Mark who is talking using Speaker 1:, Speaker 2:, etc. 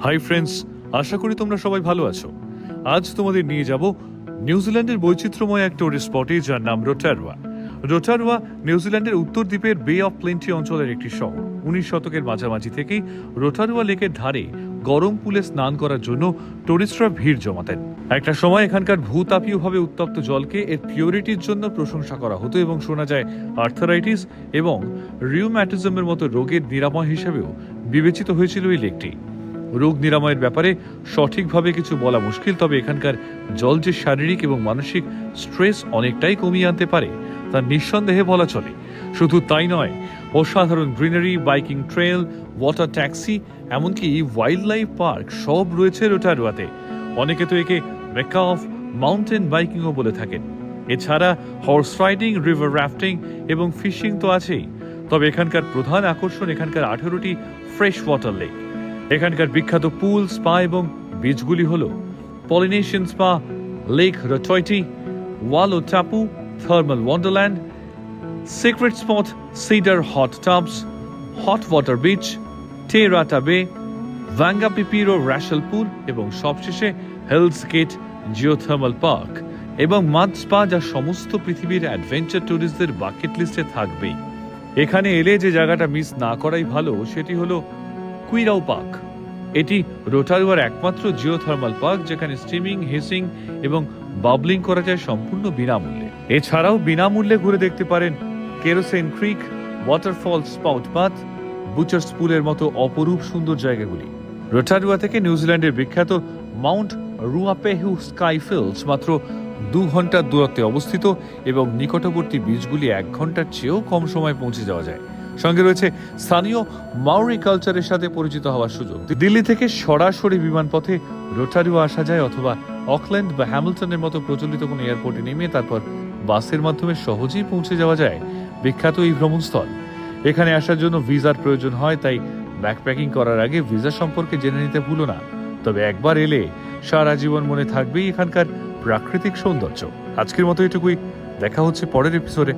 Speaker 1: Hi friends, আশা করি তোমরা সবাই ভালো আছো। আজ তোমাদের নিয়ে যাব নিউজিল্যান্ডের বৈচিত্র্যময় এক টুরিস্ট স্পটে, যার নাম রোটারুয়া। রোটারুয়া নিউজিল্যান্ডের উত্তর দ্বীপের বে অফ প্লেন্টি অঞ্চলের একটি শহর। 19 শতকের মাঝামাঝি থেকেই রোটারুয়া লেকের ধারে গরম পুলে স্নান করার জন্য টুরিস্টরা ভিড় জমাতেন। একটা সময় এখানকার ভূতাপীয়ভাবে উত্তপ্ত জলকে এর পিউরিটির জন্য প্রশংসা করা হতো এবং শোনা যায় আর্থারাইটিস এবং রিউম্যাটিজমের মতো রোগের নিরাময় হিসেবেও বিবেচিত হয়েছিল এই লেকটি। রোগ নিরাময়ের ব্যাপারে সঠিকভাবে কিছু বলা মুশকিল, তবে এখানকার জল যে শারীরিক এবং মানসিক স্ট্রেস অনেকটাই কমিয়ে আনতে পারে তা নিঃসন্দেহে বলা চলে। শুধু তাই নয়, অসাধারণ greenery, biking trail, water taxi, এমনকি ওয়াইল্ড লাইফ পার্ক সব রয়েছে রোটারুয়াতে। অনেকে তো একে মেক্কা অফ মাউন্টেন বাইকিংও বলে থাকেন। এছাড়া হর্স রাইডিং, রিভার রাফটিং এবং ফিশিং তো আছেই। তবে এখানকার প্রধান আকর্ষণ এখানকার 18টি ফ্রেশ ওয়াটার লেক। এখানকার বিখ্যাত পুল, স্পা এবং বিচগুলি হল Polynesian spa, lake Rotoiti, Waiotapu, thermal wonderland, secret spot, cedar hot tubs, hot water beach, টেরাটা বে, ভাঙ্গা পিপিরো র্যাশেল পুল এবং সবশেষে হেলস গেট জিওথার্মাল পার্ক এবং মাদ স্পা, যা সমস্ত পৃথিবীর অ্যাডভেঞ্চার ট্যুরিস্টদের বাকেট লিস্টে থাকবেই। এখানে এলে যে জায়গাটা মিস না করাই ভালো সেটি হলো কুইরাও পার্ক। এটি রোটারুয়ার একমাত্র জিওথার্মাল পার্ক, যেখানে স্টিমিং, হিসিং এবং বাবলিং করা যায় সম্পূর্ণ বিনামূল্যে। এছাড়াও বিনামূল্যে ঘুরে দেখতে পারেন কেরোসেন ক্রিক, ওয়াটারফল, স্পাউট বাথ, বুচার্স পুলের মতো অপরূপ সুন্দর জায়গাগুলি। রোটারুয়া থেকে নিউজিল্যান্ডের বিখ্যাত মাউন্ট রুয়াপেহু স্কাই ফিলস মাত্র 2 ঘন্টার দূরত্বে অবস্থিত এবং নিকটবর্তী বিচগুলি 1 ঘন্টার চেয়েও কম সময় পৌঁছে যাওয়া যায়। সঙ্গে রয়েছে স্থানীয় মাউরি কালচারের সাথে পরিচিত হওয়ার সুযোগ। দিল্লি থেকে সরাসরি বিমানপথে রোটারুয়া আসা যায়, অথবা অকল্যান্ড বা হ্যামিল্টনের মতো প্রচলিত কোনো এয়ারপোর্টে নেমে তারপর বাসের মাধ্যমে সহজেই পৌঁছে যাওয়া যায় বিখ্যাত এই ভ্রমণস্থল। এখানে আসার জন্য ভিসার প্রয়োজন হয়, তাই ব্যাকপ্যাকিং করার আগে ভিসা সম্পর্কে জেনে নিতে ভুলো না। তবে একবার এলে সারা জীবন মনে থাকবেই এখানকার প্রাকৃতিক সৌন্দর্য। আজকের মতো এটুকুই, দেখা হচ্ছে পরের এপিসোডে।